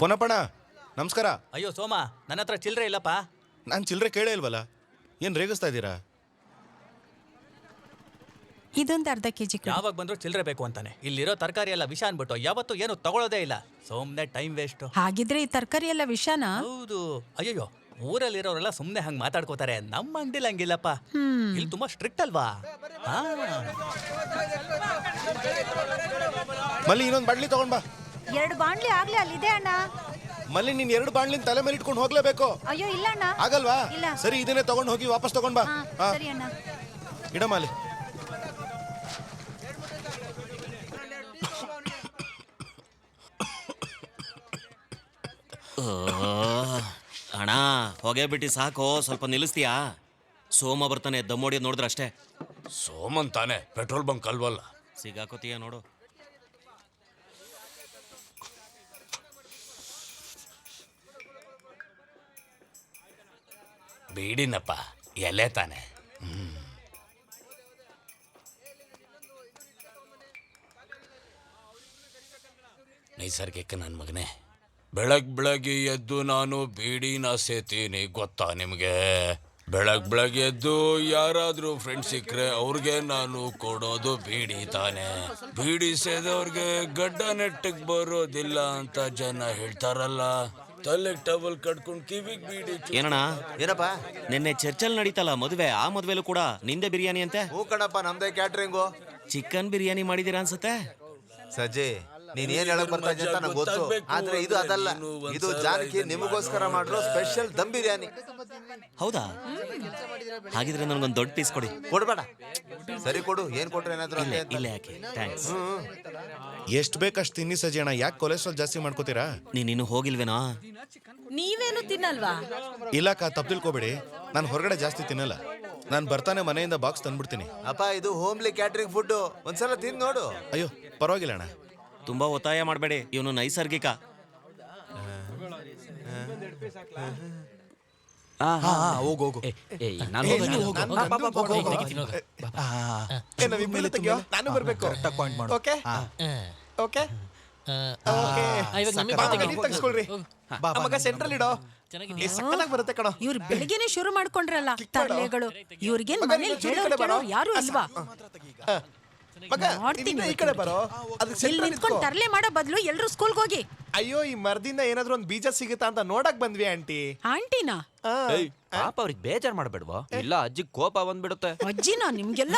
ಪೊನ್ನಪ್ಪಣ ನಮಸ್ಕಾರ. ಅಯ್ಯೋ ಸೋಮ, ನನ್ನ ಹತ್ರ ಚಿಲ್ಲರೆ ಇಲ್ಲಪ್ಪ. ನಾನು ಚಿಲ್ಲರೆ ಕೇಳೇ ಇಲ್ವಲ್ಲ, ಏನು ರೇಗಿಸ್ತಾ ಇದ್ದೀರಾ? ಇದೊಂದು ಅರ್ಧ ಕೆಜಿ. ಯಾವಾಗ ಬಂದ್ರು ಚಿಲ್ಲರೆ ಬೇಕು ಅಂತಾನೆ. ಇಲ್ಲಿರೋ ತರಕಾರಿ ಎಲ್ಲ ವಿಷ ಅನ್ಬಿಟ್ಟು ಯಾವತ್ತು ಏನು ತಗೊಳ್ಳೋದೇ ಇಲ್ಲ. ಸುಮ್ನೆ ಟೈಮ್ ವೇಸ್ಟ್. ಹಾಗಿದ್ರೆ ಈ ತರಕಾರಿ ಎಲ್ಲ ವಿಷಾನಾ? ಹೌದು. ಅಯ್ಯೋ, ಊರಲ್ಲಿರೋರೆಲ್ಲ ಸುಮ್ನೆ ಹಂಗ್ ಮಾತಾಡ್ಕೋತಾರೆ. ನಮ್ಮ ಅಂಗಡಿಲಿ ಹಂಗಿಲ್ಲಪ್ಪ. ಇಲ್ಲಿ ತುಂಬಾ ಸ್ಟ್ರಿಕ್ಟ್ ಅಲ್ವಾ? ಮಲ್ಲಿ ಇನ್ನೊಂದು ಬಾಣ್ಲಿ ತಗೊಂಡ್ ಬಾ. 2 ಬಾಣ್ಲಿ ಆಗ್ಲೇ ಅಲ್ಲಿದೆ ಅಣ್ಣ. ಮಲ್ಲಿ ನೀನ್ 2 ಬಾಣ್ಲಿನ ತಲೆ ಮೇಲೆ ಇಟ್ಕೊಂಡು ಹೋಗ್ಲೇಬೇಕು. ಅಯ್ಯೋ ಇಲ್ಲ ಅಣ್ಣ. ಆಗಲ್ವಾ? ಇಲ್ಲ. ಸರಿ, ಇದನ್ನೇ ತಗೊಂಡ್ ಹೋಗಿ ವಾಪಸ್ ತಗೊಂಡ್ ಬಾ. ಸರಿ ಅಣ್ಣ. ಇಡಮ್ಮ ಅಲ್ಲಿ. ಅಣ್ಣ ಹೊಗೆ ಬಿಟ್ಟು ಸಾಕು, ಸ್ವಲ್ಪ ನಿಲ್ಲಿಸ್ತೀಯಾ? ಸೋಮ ಬರ್ತಾನೆ, ದಮ್ಮೋಡಿ ನೋಡಿದ್ರೆ ಅಷ್ಟೇ. ಸೋಮನ್ ತಾನೆ, ಪೆಟ್ರೋಲ್ ಬಂಕ್ ಅಲ್ವಲ್ಲ. ಸಿಗಾಕೋತೀಯ ನೋಡು. ಬೀಡಿನಪ್ಪ, ಎಲೆ ತಾನೆ. ನೈಸರ್ಗಿಕ ನನ್ನ ಮಗನೇ. ಬೆಳಗ್ಗೆ ಎದ್ದು ನಾನು ಬೀಡಿನ ಸೇತೀನಿ, ಗೊತ್ತಾ ನಿಮಗೆ? ಬೆಳಗ್ಗೆ ಎದ್ದು ಯಾರಾದ್ರೂ ಫ್ರೆಂಡ್ ಸಿಕ್ಕರೆ ಅವ್ರಿಗೆ ನಾನು ಕೊಡೋದು ಬೀಡಿ ತಾನೆ. ಬೀಡಿ ಸೇದವ್ರಿಗೆ ಗಡ್ಡ ನೆಟ್ಟಗ್ ಬರೋದಿಲ್ಲ ಅಂತ ಜನ ಹೇಳ್ತಾರಲ್ಲ. ತಲೆಗೆ ಟವಲ್ ಕಟ್ಕೊಂಡು ಕಿವಿಗೆ ಬೀಡಿ. ಏನಣ್ಣ? ಏನಪ್ಪ ನಿನ್ನೆ ಚರ್ಚಲ್ ನಡೀತಲ್ಲ ಮದುವೆ, ಆ ಮದುವೆಲೂ ಕೂಡ ನಿಂದೆ ಬಿರಿಯಾನಿ ಅಂತೆ? ಹೂ ಕಣಪ್ಪ, ನಮ್ದೇ ಕ್ಯಾಟ್ರಿಂಗು. ಚಿಕನ್ ಬಿರಿಯಾನಿ ಮಾಡಿದೀರಾ ಅನ್ಸುತ್ತೆ. ಸಜ್ಜಿ, ನೀನ್ ಏನ್ ಹೇಳಕ್ ಬರ್ತಾ ಇದ್ದೆ ಅಂತ ನಂಗೆ ಗೊತ್ತು, ಆದ್ರೆ ಇದು ಅದಲ್ಲ. ಇದು ಜಾನಕಿ ನಿಮಗೋಸ್ಕರ ಮಾಡಿರೋ ಸ್ಪೆಷಲ್ ದಮ್ ಬಿರಿಯಾನಿ. ಹೌದಾ? ಹಾಗಿದ್ರೆ ನನಗೊಂದು ದೊಡ್ಡ ಪೀಸ್ ಕೊಡಿ. ಕೊಡ್ಬೇಡ. ಸರಿ ಕೊಡು, ಏನ್ ಕೊಟ್ರೆ ಏನಾದ್ರು ಇಲ್ಲೇ ಯಾಕೆ? ಥ್ಯಾಂಕ್ಸ್. ಎಷ್ಟು ಬೇಕಷ್ಟು ತಿನ್ನಿ ಸಜ್ಜಣ, ಯಾಕೆ ಕೊಲೆಸ್ಟ್ರಾಲ್ ಜಾಸ್ತಿ ಮಾಡ್ಕೋತೀರಾ? ನೀನಿನ್ನು ಹೋಗಿಲ್ವೇನೋ? ನೀವೇನು ತಿನ್ನಲ್ವಾ? ಇಲ್ಲಕ್ಕ, ತಪ್ಪು ತಿಳ್ಕೊಬೇಡಿ. ನಾನು ಹೊರಗಡೆ ಜಾಸ್ತಿ ತಿನ್ನಲ್ಲ. ನಾನು ಬರ್ತಾನೆ ಮನೆಯಿಂದ ಬಾಕ್ಸ್ ತಂದ್ಬಿಡ್ತೀನಿ. ಅಪ್ಪ, ಇದು ಹೋಮ್ಲಿ ಕ್ಯಾಟ್ರಿಂಗ್ ಫುಡ್, ಒಂದ್ಸಲ ತಿಂದು ನೋಡು. ಅಯ್ಯೋ ಪರವಾಗಿಲ್ಲ ಅಣ್ಣ. ತುಂಬಾ ಒತ್ತಾಯ ಮಾಡಬೇಡಿ, ಇವನು ನೈಸರ್ಗಿಕ. ಹೋಗು. ನಾನು ಬರ್ಬೇಕು. ಸೆಂಟ್ರಲ್ ಇಡೋ, ಸಕ್ಕತ್ತಾಗಿ ಬರುತ್ತೆ ಕಣೋ. ಇವ್ರು ಬೆಳಿಗ್ಗೆನೆ ಶುರು ಮಾಡ್ಕೊಂಡ್ರಲ್ಲ ತರ್ಲೆಗಳು. ಇವ್ರಿಗೇನ್ ಮನೇಲಿ ಹೇಳೋರು ಯಾರು ಇಲ್ವಾ? ಈ ಕಡೆ ಬರೋ. ಇಲ್ಲಿ ನಿಂತ್ಕೊಂಡು ತರ್ಲೆ ಮಾಡೋ ಬದಲು ಎಲ್ರು ಸ್ಕೂಲ್ಗೆ ಹೋಗಿ. ಅಯ್ಯೋ, ಈ ಮರದಿಂದ ಏನಾದ್ರು ಒಂದು ಬೀಜ ಸಿಗುತ್ತಾ ಅಂತ ನೋಡಕ್ ಬಂದ್ವಿ ಆಂಟಿ. ಆಂಟಿನಾ? ಪಾಪ ಅವ್ರಿಗೆ ಬೇಜಾರ್ ಮಾಡ್ಬೇಡ್ವಾ? ಇಲ್ಲ ಅಜ್ಜಿ ಕೋಪ ಬಂದ್ಬಿಡುತ್ತೆ. ಅಜ್ಜಿನಾ ನಿಮ್ಗೆಲ್ಲ?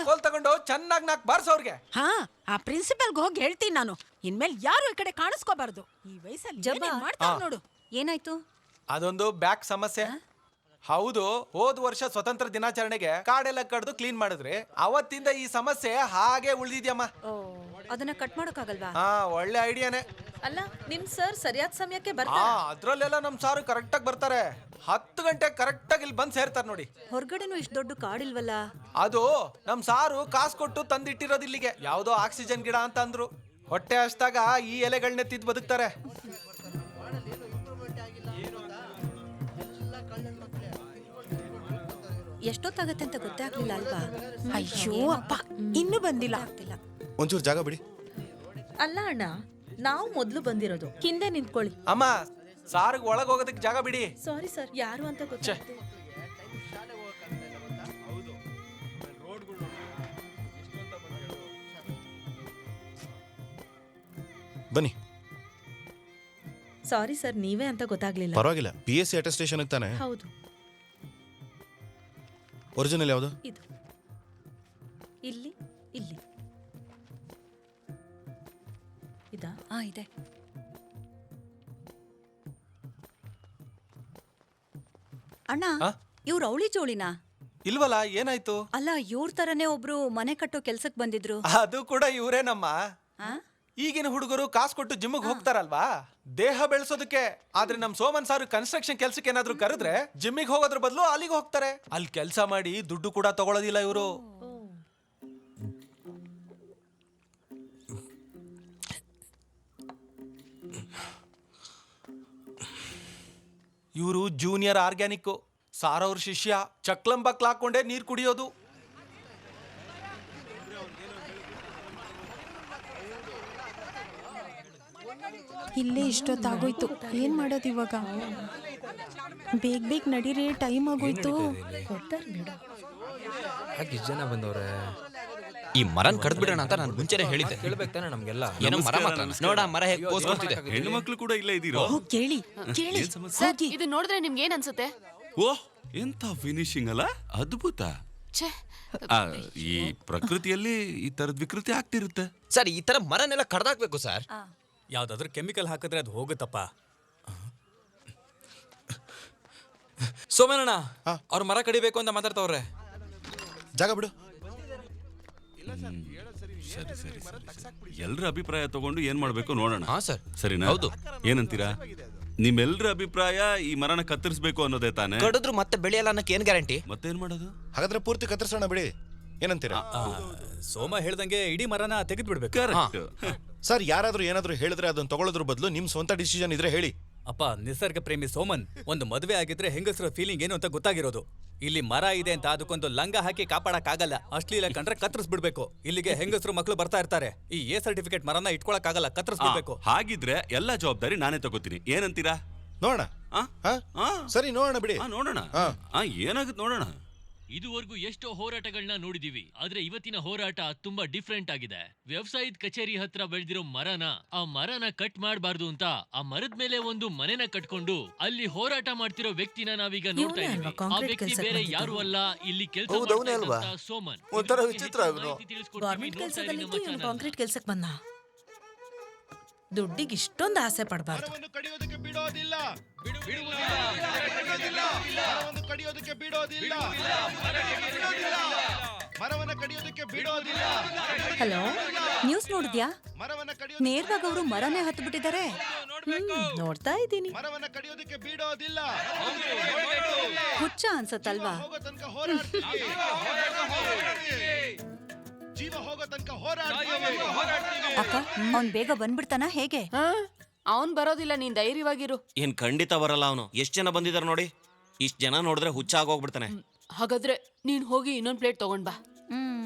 ಕೋಲ್ ತಗೊಂಡು ಚೆನ್ನಾಗಿ ನಾಕ್ ಬಾರ್ಸೋರ್ಗೆ. ಹಾ, ಆ ಪ್ರಿನ್ಸಿಪಲ್ಗೆ ಹೋಗಿ ಹೇಳ್ತೀನಿ ನಾನು. ಇನ್ಮೇಲೆ ಯಾರು ಈ ಕಡೆ ಕಾಣಿಸ್ಕೋಬಾರ್ದು. ಈ ವಯಸ್ಸಲ್ಲಿ ಮಾಡ್ತಾರ ನೋಡು. ಏನಾಯ್ತು? ಅದೊಂದು ಬ್ಯಾಕ್ ಸಮಸ್ಯೆ. ಹೌದು, ಹೋದ ವರ್ಷ ಸ್ವತಂತ್ರ ದಿನಾಚರಣೆಗೆ ಕಾಡೆಲ್ಲ ಕಡ್ದು ಕ್ಲೀನ್ ಮಾಡಿದ್ರಿ. ಅವತ್ತಿಂದ ಈ ಸಮಸ್ಯೆ ಹಾಗೆ ಉಳಿದಿದ್ಯಮ್ಮ. ಅದನ್ನ ಕಟ್ ಮಾಡೋಕ್ಕಾಗಲ್ವಾ? ಹಾ, ಒಳ್ಳೆ ಐಡಿಯಾನೇ. ಅಲ್ಲ, ನಿಮ್ ಸರ್ ಸರಿಯಾದ ಸಮಯಕ್ಕೆ ಅದ್ರಲ್ಲೆಲ್ಲ ನಮ್ ಸಾರು ಕರೆಕ್ಟ್ ಆಗಿ ಬರ್ತಾರೆ. 10 ಗಂಟೆ ಕರೆಕ್ಟ್ ಆಗಿ ಇಲ್ಲಿ ಬಂದ್ ಸೇರ್ತಾರೆ ನೋಡಿ. ಹೊರಗಡೆನೂ ಇಷ್ಟು ದೊಡ್ಡ ಕಾಡಿಲ್ವಲ್ಲ? ಅದು ನಮ್ ಸಾರು ಕಾಸು ಕೊಟ್ಟು ತಂದಿಟ್ಟಿರೋದು ಇಲ್ಲಿಗೆ. ಯಾವ್ದೋ ಆಕ್ಸಿಜನ್ ಗಿಡ ಅಂತ ಅಂದ್ರು. ಹೊಟ್ಟೆ ಹಸ್ದಾಗ ಈ ಎಲೆಗಳನ್ನೇ ತಿದ್ದು ಬದುಕ್ತಾರೆ. ಎಷ್ಟೊತ್ತಾಗತ್ತೆ ಅಂತ ಗೊತ್ತೇ ಆಗ್ಲಿಲ್ಲ ಅಲ್ವಾ? ಅಯ್ಯೋ ಅಪ್ಪ, ಇನ್ನೂ ಬಂದಿಲ್ಲ. ಒಂಚೂರು ಜಾಗ ಬಿಡಿ. ಅಲ್ಲ ಅಣ್ಣ, ನಾವು ಮೊದ್ಲು ಬಂದಿರೋದು. ಹಿಂದೆ ನಿಂತ್ಕೊಳ್ಳಿ. ಅಮ್ಮ, ಸಾರ್ಗ್ ಒಳಗ್ ಹೋಗೋದಕ್ಕೆ ಜಾಗ ಬಿಡಿ. ಸಾರಿ ಸರ್, ಯಾರು ಅಂತ ಗೊತ್ತಾಯ್ತು. ಬನ್ನಿ. ಸಾರಿ ಸರ್, ನೀವೇ ಅಂತ ಗೊತ್ತಾಗ್ಲಿಲ್ಲ. ಪರವಾಗಿಲ್ಲ. PSC ಅಟೆಸ್ಟೇಷನ್ ತಾನೆ? ಹೌದು. ಒರಿಜಿನಲ್ ಯಾವುದು? ಇದು ಇಲ್ಲಿ ಇಲ್ಲಿ ಇದಾ? ಇದೆ. ಅಣ್ಣ, ಇವ್ರು ಅವಳಿ ಜೋಳಿನಾ? ಇಲ್ವಲ್ಲ, ಏನಾಯ್ತು? ಅಲ್ಲ, ಇವ್ರ ತರನೇ ಒಬ್ರು ಮನೆ ಕಟ್ಟೋ ಕೆಲ್ಸಕ್ ಬಂದಿದ್ರು. ಅದು ಕೂಡ ಇವ್ರೇನಮ್ಮ. ಈಗಿನ ಹುಡುಗರು ಕಾಸು ಕೊಟ್ಟು ಜಿಮ್ಗೆ ಹೋಗ್ತಾರಲ್ವಾ, ದೇಹ ಬೆಳೆಸೋದಕ್ಕೆ. ಆದ್ರೆ ನಮ್ ಸೋಮನ್ ಸಾರು ಕನ್ಸ್ಟ್ರಕ್ಷನ್ ಕೆಲ್ಸಕ್ಕೆ ಏನಾದ್ರು ಕರೆದ್ರೆ ಜಿಮ್ಮಿಗೆ ಹೋಗೋದ್ರ ಬದಲು ಅಲ್ಲಿಗೆ ಹೋಗ್ತಾರೆ. ಅಲ್ಲಿ ಕೆಲಸ ಮಾಡಿ ದುಡ್ಡು ಕೂಡ ತಗೊಳ್ಳೋದಿಲ್ಲ ಇವರು. ಇವರು ಜೂನಿಯರ್ ಆರ್ಗ್ಯಾನಿಕ್. ಸಾರವ್ರ ಶಿಷ್ಯ. ಚಕ್ಲಂಬಕ್ಲಾಕೊಂಡೇ ನೀರ್ ಕುಡಿಯೋದು. ಇಲ್ಲೇ ಇಷ್ಟೊತ್ತಾಗೋಯ್ತು ಏನ್ ಮಾಡೋದು ಇವಾಗ? ಬೇಗ ಬೇಗ ನಡೀರಿ, ಟೈಮ್ ಆಗೋಯ್ತು. ಯಾಕೆ ಇಷ್ಟು ಜನ ಬಂದವ್ರೆ? ಈ ಮರನ್ ಕಡ್ದ್ ಬಿಡೋಣ ಅಂತ ನಾನು ಮುಂಚೆನೆ ಹೇಳಿದ್ದೆ. ಕೇಳ್ಬೇಕು ತಾನೆ ನಮ್ಗೆಲ್ಲ. ಏನೋ ಮರ ಮಾತ್ರ ನೋಡ, ಮರ ಹೇಗೆ ಪೋಸ್ ಕೊಡ್ತಿದೆ. ಹೆಣ್ಣು ಮಕ್ಳು ಕೂಡ ಇಲ್ಲೇ ಇದೀರೋ? ಕೇಳಿ ಕೇಳಿ. ಸರ್, ಇದು ನೋಡಿದ್ರೆ ನಿಮ್ಗೆ ಏನ್ ಅನ್ಸುತ್ತೆ? ಓಹ್, ಎಂತ ಫಿನಿಶಿಂಗ್ ಅಲ್ಲ, ಅದ್ಭುತ. ಈ ಪ್ರಕೃತಿಯಲ್ಲಿ ಈ ತರದ್ ವಿಕೃತಿ ಆಗ್ತಿರುತ್ತೆ. ಸರ್, ಈ ತರ ಮರನೆಲ್ಲ ಕಡ್ದಾಕ್ಬೇಕು ಸರ್. ಯಾವ್ದಾದ್ರು ಕೆಮಿಕಲ್ ಹಾಕಿದ್ರೆ ಅದು ಹೋಗುತ್ತಪ್ಪ. ಸೋಮನಣ್ಣ ಅವ್ರ ಮರ ಕಡಿಬೇಕು ಅಂತ ಮಾತಾಡ್ತಾವ್ರೆ. ಜಾಗ ಬಿಡು. ಸರಿ ಸರಿ ಎಲ್ರ ಅಭಿಪ್ರಾಯ ತಗೊಂಡು ಏನ್ ಮಾಡ್ಬೇಕು ನೋಡೋಣ. ಹಾ ಸರ್, ಸರಿನಾ? ಹೌದು. ಏನಂತೀರಾ? ನಿಮ್ಮೆಲ್ರ ಅಭಿಪ್ರಾಯ ಈ ಮರನ ಕತ್ತರಿಸ್ಬೇಕು ಅನ್ನೋದೇ ತಾನೆ? ಕಡಿದ್ರು ಮತ್ತೆ ಬೆಳೆಯಲ್ಲ ಅನ್ನಕ್ಕೆ ಏನ್ ಗ್ಯಾರಂಟಿ? ಮತ್ತೇನ್ ಮಾಡೋದು? ಹಾಗಾದ್ರೆ ಪೂರ್ತಿ ಕತ್ತರಿಸೋಣ ಬಿಡಿ, ಏನಂತೀರಾ? ಸೋಮ ಹೇಳ್ದಂಗೆ ಇಡೀ ಮರನ ತೆಗೆದು ಬಿಡ್ಬೇಕು. ಕರೆಕ್ಟ್. ಸರ್, ಯಾರಾದ್ರೂ ಏನಾದ್ರೂ ಹೇಳಿದ್ರೆ ಅದನ್ನ ತಗೊಳ್ಳೋದ್ರ ಬದಲು ನಿಮ್ ಸ್ವಂತ ಡಿಸಿಷನ್ ಇದ್ರೆ ಹೇಳಿ. ಅಪ್ಪ, ನಿಸರ್ಗ ಪ್ರೇಮಿ ಸೋಮನ್, ಒಂದು ಮದುವೆ ಆಗಿದ್ರೆ ಹೆಂಗಸರ ಫೀಲಿಂಗ್ ಏನು ಅಂತ ಗೊತ್ತಾಗಿರೋದು. ಇಲ್ಲಿ ಮರ ಇದೆ ಅಂತ ಅದಕ್ಕೊಂದು ಲಂಗ ಹಾಕಿ ಕಾಪಾಡಕ್ ಆಗಲ್ಲ. ಅಶ್ಲೀಲ ಕಂಡ್ರೆ ಕತ್ತರಿಸ್ಬಿಡ್ಬೇಕು. ಇಲ್ಲಿಗೆ ಹೆಂಗಸರು ಮಕ್ಕಳು ಬರ್ತಾ ಇರ್ತಾರೆ. ಈ ಎ ಸರ್ಟಿಫಿಕೇಟ್ ಮರನ ಇಟ್ಕೊಳಕ್ ಆಗಲ್ಲ, ಕತ್ತರಿಸ್ಬಿಡ್ಬೇಕು. ಹಾಗಿದ್ರೆ ಎಲ್ಲಾ ಜವಾಬ್ದಾರಿ ನಾನೇ ತಗೋತೀನಿ. ಏನಂತೀರಾ? ನೋಡೋಣ. ಸರಿ, ನೋಡೋಣ ಬಿಡಿ. ನೋಡೋಣ. ಏನಾಗುತ್ತೆ ನೋಡೋಣ. ಇದುವರೆಗೂ ಎಷ್ಟೋ ಹೋರಾಟಗಳನ್ನ ನೋಡಿದೀವಿ, ಆದ್ರೆ ಇವತ್ತಿನ ಹೋರಾಟ ತುಂಬಾ ಡಿಫ್ರೆಂಟ್ ಆಗಿದೆ. ವ್ಯವಸಾಯದ ಕಚೇರಿ ಹತ್ರ ಬೆಳೆದಿರೋ ಆ ಮರನ ಕಟ್ ಮಾಡಬಾರ್ದು ಅಂತ ಆ ಮರದ ಮೇಲೆ ಒಂದು ಮನೆನ ಕಟ್ಕೊಂಡು ಅಲ್ಲಿ ಹೋರಾಟ ಮಾಡ್ತಿರೋ ವ್ಯಕ್ತಿನ ನಾವೀಗ ನೋಡ್ತಾ ಇದೀವಿ. ಆ ವ್ಯಕ್ತಿ ಬೇರೆ ಯಾರು ಅಲ್ಲ, ಇಲ್ಲಿ ಕೆಲಸ ಮಾಡ್ತಾ ಸೋಮನ್. ಒಂಥರ ವಿಚಿತ್ರ ಅವನು. ಗೌರ್ಮೆಂಟ್ ಕೆಲಸದಲ್ಲಿದ್ದು ಇವನು ಕಾಂಕ್ರೀಟ್ ಕೆಲ್ಸಕ್ಕೆ ಬಂದ. ದುಡ್ಡಿಗೆ ಇಷ್ಟೊಂದು ಆಸೆ ಪಡಬಾರ್ದು. ಹಲೋ, ನ್ಯೂಸ್ ನೋಡಿದ್ಯಾ? ನೇರವಾಗಿ ಅವರು ಮರನೇ ಹತ್ತು ಬಿಟ್ಟಿದ್ದಾರೆ. ನೋಡ್ತಾ ಇದ್ದೀನಿ. ಹುಚ್ಚ ಅನ್ಸತ್ತಲ್ವಾ? ಅಕ್ಕ, ಅವ್ನ್ ಬೇಗ ಬಂದ್ಬಿಡ್ತಾನ ಹೇಗೆ? ಅವನ್ ಬರೋದಿಲ್ಲ, ನೀನ್ ಧೈರ್ಯವಾಗಿರು. ಏನ್ ಖಂಡಿತ ಬರಲ್ಲ ಅವನು. ಎಷ್ಟ್ ಜನ ಬಂದಿದಾರ ನೋಡಿ. ಇಷ್ಟ್ ಜನ ನೋಡಿದ್ರೆ ಹುಚ್ಚ ಆಗೋಗ್ಬಿಡ್ತಾನೆ. ಹಾಗಾದ್ರೆ ನೀನ್ ಹೋಗಿ ಇನ್ನೊಂದ್ ಪ್ಲೇಟ್ ತಗೊಂಡ್ ಬಾ.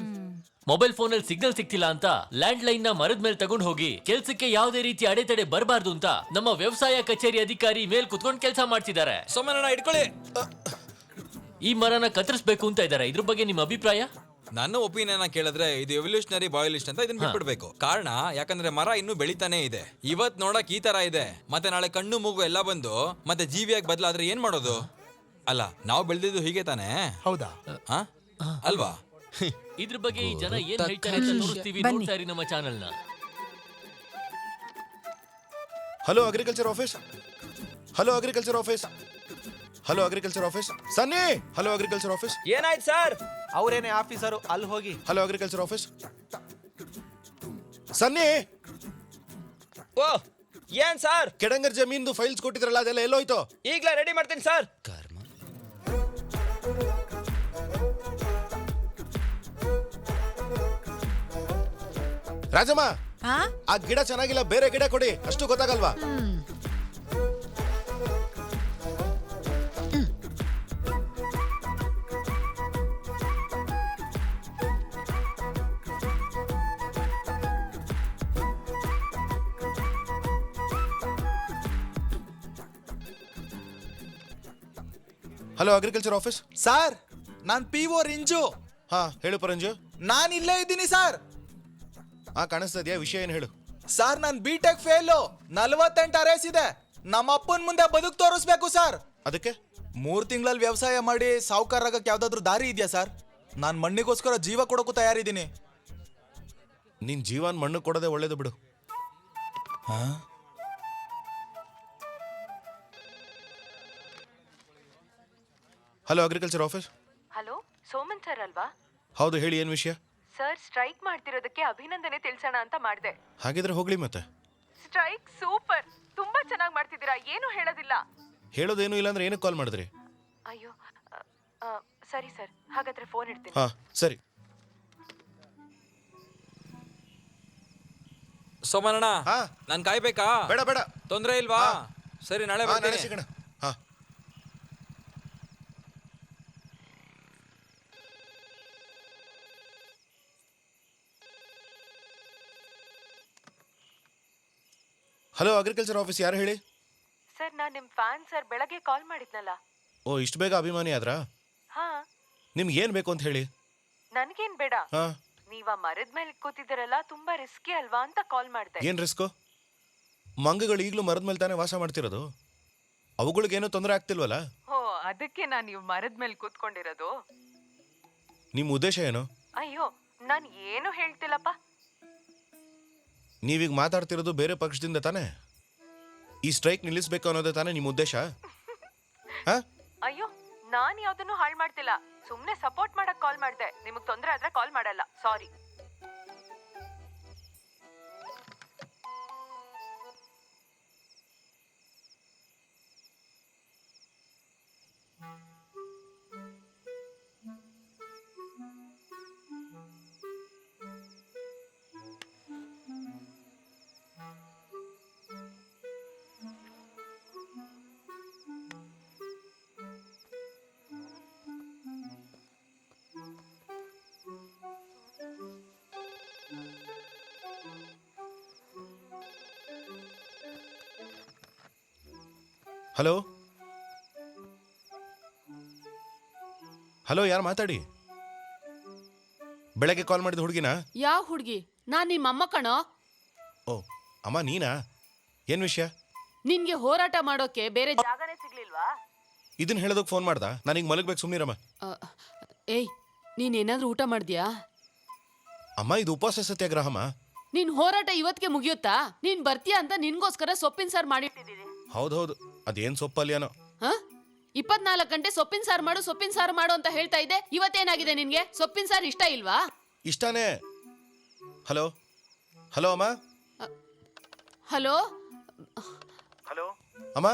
ಮೊಬೈಲ್ ಫೋನ್ ಅಲ್ಲಿ ಸಿಗ್ನಲ್ ಸಿಕ್ತಿಲ್ಲ ಅಂತ ಲ್ಯಾಂಡ್ ಲೈನ್ ನ ಮರದ ಮೇಲೆ ತಗೊಂಡ್ ಹೋಗಿ ಕೆಲ್ಸಕ್ಕೆ ಯಾವುದೇ ರೀತಿ ಅಡೆತಡೆ ಬರಬಾರ್ದು ಅಂತ ನಮ್ಮ ವ್ಯವಸಾಯ ಕಚೇರಿ ಅಧಿಕಾರಿ ಮೇಲ್ ಕುತ್ಕೊಂಡು ಕೆಲಸ ಮಾಡ್ತಿದ್ದಾರೆ. ಸೋಮನಣ್ಣ ಇಟ್ಕೊಳ್ಳಿ. ಈ ಮರನ ಕತ್ತರಿಸಬೇಕು ಅಂತ ಇದ್ದಾರೆ. ಇದ್ರ ಬಗ್ಗೆ ನಿಮ್ಮ ಅಭಿಪ್ರಾಯ? ನನ್ನ ಒಪಿನಿಯನ್ ಕೇಳಿದ್ರೆ ಇದು ಎವಲ್ಯೂಷನರಿ ಬಾಯ್ಲಿಸ್ಟ್ ಅಂತ ಇದನ್ನ ಬಿಟ್ಬಿಡ್ಬೇಕು. ಕಾರಣ ಯಾಕಂದ್ರೆ ಮರ ಇನ್ನೂ ಬೆಳಿತಾನೆ ಇದೆ. ಇವತ್ ನೋಡಕ್ ಈ ತರ ಇದೆ, ಮತ್ತೆ ನಾಳೆ ಕಣ್ಣು ಮೂಗು ಎಲ್ಲ ಬಂದು ಮತ್ತೆ ಜೀವಿಯಾಗಿ ಬದಲಾದ್ರೆ ಏನ್ ಮಾಡೋದು? ಅಲ್ಲ, ನಾವು ಬೆಳೆದಿದ್ದು ಹೀಗೆ ತಾನೆ? ಹೌದಾ? ಅಲ್ವಾ? ಇದ್ರ ಬಗ್ಗೆ ಈ ಜನ ಏನ್ ಹೇಳ್ತಾರೆ ಅಂತ ತೋರಿಸ್ತೀವಿ. ನೋಡ್ತಾ ಇರಿ ನಮ್ಮ ಚಾನೆಲ್ ನ. Hello agriculture office. Hello agriculture office. Hello agriculture office. Sunny, hello agriculture office. ಏನಾಯ್ತು ಸರ್? ಅವ್ರೇನೆ ಆಫೀಸರು, ಅಲ್ಲಿ ಹೋಗಿ. Hello agriculture office. Sunny. Oh, ಏನ್ ಸರ್? ಕೆಡಂಗರ್ ಜಮೀನ್ದು ಫೈಲ್ಸ್ ಕೊಟ್ಟಿದ್ರಲ್ಲ, ಅದೆಲ್ಲ ಎಲ್ಲೋಯ್ತು? ಈಗ್ಲೇ ರೆಡಿ ಮಾಡ್ತೀನಿ ಸರ್. ರಾಜಮ್ಮ, ಆ ಗಿಡ ಚೆನ್ನಾಗಿಲ್ಲ, ಬೇರೆ ಗಿಡ ಕೊಡಿ. ಅಷ್ಟು ಗೊತ್ತಾಗಲ್ವಾ? Hello agriculture office. ಸರ್, ನಾನ್ PO ರಿಂಜು. ಹಾ, ಹೇಳು ಪರಂಜು. ನಾನ್ ಇಲ್ಲೇ ಇದ್ದೀನಿ ಸರ್. ಕಾಣಿಸ್ತಾ ಇದೆಯಾ? ವಿಷಯ ಏನು ಹೇಳು. ಸರ್, ನಾನ್ B.Tech ಫೇಲು. 48 ಅರೇಸ್ ಇದೆ. ನಮ್ಮ ಅಪ್ಪನ್ ಮುಂದೆ ಬದುಕು ತೋರಿಸ್ಬೇಕು ಸರ್. ಅದಕ್ಕೆ 3 ತಿಂಗಳಲ್ಲಿ ವ್ಯವಸಾಯ ಮಾಡಿ ಸಾವುಕಾರಾಗಕ್ಕೆ ಯಾವ್ದಾದ್ರು ದಾರಿ ಇದೆಯಾ ಸರ್? ನಾನ್ ಮಣ್ಣಿಗೋಸ್ಕರ ಜೀವ ಕೊಡೋಕು ತಯಾರಿದ್ದೀನಿ. ನಿನ್ ಜೀವನ್ ಮಣ್ಣು ಕೊಡೋದೇ ಒಳ್ಳೇದು ಬಿಡು. Hello agriculture office. Hello, Soman sir ಅಲ್ವಾ? ಹೌದು, ಹೇಳಿ, ಏನ್ ವಿಷಯ? ಸರ್, ಸ್ಟ್ರೈಕ್ ಮಾಡ್ತಿರೋದಕ್ಕೆ ಅಭಿನಂದನೆ ತಿಳಿಸೋಣ ಅಂತ ಮಾಡಿದೆ. ಹಾಗಿದ್ರೆ ಹೋಗ್ಲಿ ಮತ್ತೆ. ಸ್ಟ್ರೈಕ್ ಸೂಪರ್, ತುಂಬಾ ಚೆನ್ನಾಗಿ ಮಾಡ್ತಿದ್ದೀರಾ. ಏನು ಹೇಳೋದಿಲ್ಲ. ಹೇಳೋದೇನು ಇಲ್ಲ ಅಂದ್ರೆ ಏನಕ್ಕೆ ಕಾಲ್ ಮಾಡಿದ್ರಿ? ಅಯ್ಯೋ, ಸರಿ ಸರ್, ಹಾಗಾದ್ರೆ ಫೋನ್ ಇಡ್ತೀನಿ. ಹಾ, ಸರಿ. ಸೋಮನಣ್ಣ, ನಾನ್ ಕಾಯ್ಬೇಕಾ? ಬೇಡ ಬೇಡ, ತೊಂದ್ರೆ ಇಲ್ವಾ? ಸರಿ, ನಾಳೆ ಬರ್ತೀನಿ. ಸಿಗೋಣ. ಹಲೋ ಅಗ್ರಿಕಲ್ಚರ್ ಆಫೀಸ್, ಯಾರು ಹೇಳಿ? ಸರ್ ನಾನು ನಿಮ್ ಫ್ಯಾನ್ ಸರ್, ಬೆಳಗ್ಗೆ ಕಾಲ್ ಮಾಡಿದ್ನಲ್ಲ. ಓ, ಇಷ್ಟು ಬೇಗ ಅಭಿಮಾನಿ ಆದ್ರಾ? ಹಾ, ನಿಮ್ಗೆ ಏನು ಬೇಕು ಅಂತ ಹೇಳಿ. ನನ್ಗೇನ್ ಬೇಡ. ಹಾ, ನೀವ ಮರದ ಮೇಲೆ ಕೂತಿದ್ದೀರಲ್ಲ, ತುಂಬಾ ರಿಸ್ಕಿ ಅಲ್ವಾ ಅಂತ ಕಾಲ್ ಮಾಡ್ದೆ. ಏನು ರಿಸ್ಕು? ಮಂಗಗಳು ಈಗಲೂ ಮರದ ಮೇಲೆ ತಾನೇ ವಾಸ ಮಾಡ್ತಿರೋದು. ಅವುಗಳಿಗೇನೂ ತೊಂದರೆ ಆಗ್ತಿಲ್ವಲ್ಲ? ಓ, ಅದಕ್ಕೆ ನಾನು ನೀವು ಮರದ ಮೇಲೆ ಕೂತ್ಕೊಂಡಿರೋದು. ನಿಮ್ಮ ಉದ್ದೇಶ ಏನು? ಅಯ್ಯೋ, ನಾನು ಏನು ಹೇಳ್ತಿಲ್ಲಪ್ಪ. ನೀವೀಗ ಮಾತಾಡ್ತಿರೋದು ಬೇರೆ ಪಕ್ಷದಿಂದ ತಾನೇ? ಈ ಸ್ಟ್ರೈಕ್ ನಿಲ್ಲಿಸ್ಬೇಕು ಅನ್ನೋದೇ ತಾನೇ ನಿಮ್ಮ ಉದ್ದೇಶ? ಹಾ? ಅಯ್ಯೋ, ನಾನ್ ಯಾವ್ದನ್ನು ಹಾಳು ಮಾಡ್ತಿಲ್ಲ. ಸುಮ್ನೆ ಸಪೋರ್ಟ್ ಮಾಡಕ್ ಕಾಲ್ ಮಾಡ್ದೆ. ನಿಮಗ್ ತೊಂದ್ರೆ ಆದ್ರೆ ಕಾಲ್ ಮಾಡಲ್ಲ. ಸಾರಿ. ಹಲೋ ಹಲೋ, ಯಾರು ಮಾತಾಡಿ? ಬೆಳಗ್ಗೆ ಕಾಲ್ ಮಾಡಿದ ಹುಡುಗಿನಾ? ಯಾವ ಹುಡ್ಗಿ? ನಾನ್ ನಿಮ್ಮ ಅಮ್ಮ ಕಣೋ. ಓ ಅಮ್ಮ, ನೀನಾ? ಏನು ವಿಷಯ? ನಿನ್ಗೆ ಹೋರಾಟ ಮಾಡೋಕೆ ಬೇರೆ ಜಾಗನೇ ಸಿಗ್ಲಿಲ್ವಾ? ಇದನ್ನ ಹೇಳೋದಕ್ಕೆ ಫೋನ್ ಮಾಡ್ದ? ನಾನೀಗ ಮಲಗಬೇಕು, ಸುಮ್ಮನಿರಮ್ಮ. ಏಯ್, ನೀನೇನಾದ್ರೂ ಊಟ ಮಾಡ್ದ್ಯಾ? ಅಮ್ಮ, ಇದು ಉಪವಾಸ ಸತ್ಯಾಗ್ರಹಮ್ಮ. ನಿನ್ ಹೋರಾಟ ಇವತ್ತಿಗೆ ಮುಗಿಯುತ್ತಾ? ನೀನ್ ಬರ್ತೀಯಾ ಅಂತ ನಿನ್ಗೋಸ್ಕರ ಸೊಪ್ಪಿನ ಸಾರು ಮಾಡಿಟ್ಟಿದ್ದೀನಿ. ಹೌದೌದು, ಅದೇನು ಸೊಪ್ಪಲ್ಯಾನೋ. ಹ? 24 ಗಂಟೆ ಸೊಪ್ಪಿನ ಸಾರು ಮಾಡು ಅಂತ ಹೇಳ್ತಾ ಇದ್ದೆ. ಇವತ್ತೇನಾಗಿದೆ ನಿನ್ಗೆ? ಸೊಪ್ಪಿನ ಸಾರು ಇಷ್ಟ ಇಲ್ವಾ? ಇಷ್ಟಾನೇ. ಹಲೋ ಹಲೋ ಅಮ್ಮ. ಹಲೋ ಹಲೋ ಅಮ್ಮ.